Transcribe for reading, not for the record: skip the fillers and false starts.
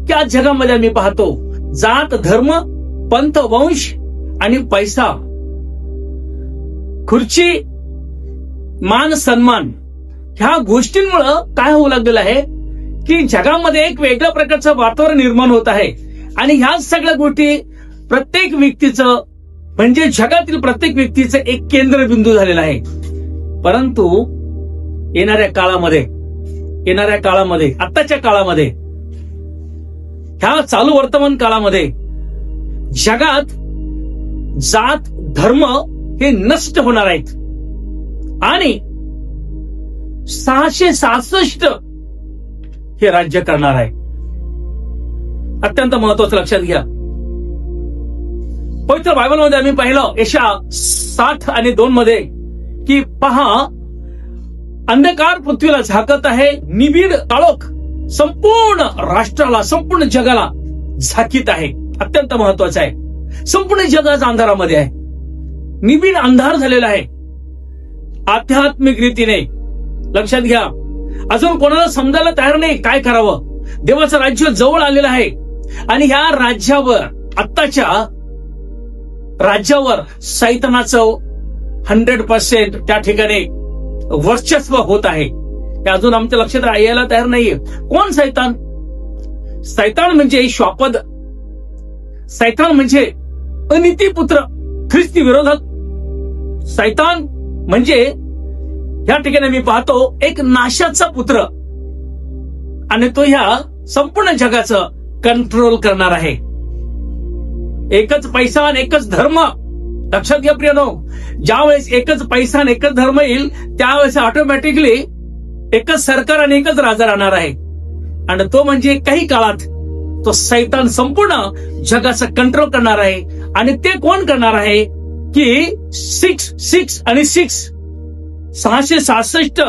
की आज जगामध्ये आम्ही पाहतो जात, धर्म, पंथ, वंश आणि पैसा, खुर्ची, मान, सन्मान ह्या गोष्टींमुळं काय होऊ लागलेलं आहे की जगामध्ये एक वेगळ्या प्रकारचं वातावरण निर्माण होत आहे. आणि ह्या सगळ्या गोष्टी प्रत्येक व्यक्तीचं म्हणजे जगातील प्रत्येक व्यक्तीचं एक केंद्रबिंदू झालेला आहे. परंतु येणाऱ्या काळामध्ये आत्ताच्या काळामध्ये ह्या चालू वर्तमान काळामध्ये जगात जात, धर्म हे नष्ट होणार आहेत आणि 666 हे राज्य करणार आहे. अत्यंत महत्वाचं लक्षात घ्या. पवित्र बायबलमध्ये आम्ही पाहिलं यशा 60 आणि 2 मध्ये की पहा, अंधकार पृथ्वीला झाकत आहे, निबिड काळोख संपूर्ण राष्ट्राला, संपूर्ण जगाला झाकीत आहे. अत्यंत महत्वाचं आहे. संपूर्ण जगाचा अंधारामध्ये आहे, निबिड अंधार झालेला आहे. आध्यात्मिक रीतीने लक्षात घ्या, अजून कोणाला समजायला तयार नाही काय करावं. देवाचं राज्य जवळ आलेलं आहे आणि ह्या राज्यावर, आत्ताच्या राज्यावर सैतानाचं 100% त्या ठिकाणी वर्चस्व होत आहे. हे अजून आमच्या लक्षात यायला तयार नाहीये. कोण सैतान? सैतान म्हणजे श्वापद, सैतान म्हणजे अनितीपुत्र, ख्रिस्ती विरोधक. सैतान म्हणजे या ठिकाणी मी पाहतो एक नाशाचा पुत्र आणि तो ह्या संपूर्ण जगाचं कंट्रोल करणार आहे. एकच पैसा आणि एकच धर्म. लक्षात घ्या प्रियनो, ज्यावेळेस एकच पैसा आणि एकच धर्म येईल त्यावेळेस ऑटोमॅटिकली एकच सरकार आणि एकच राजा राहणार आहे. आणि तो म्हणजे काही काळात तो सैतान संपूर्ण जगाचं कंट्रोल करणार आहे. आणि ते कोण करणार आहे की 666 666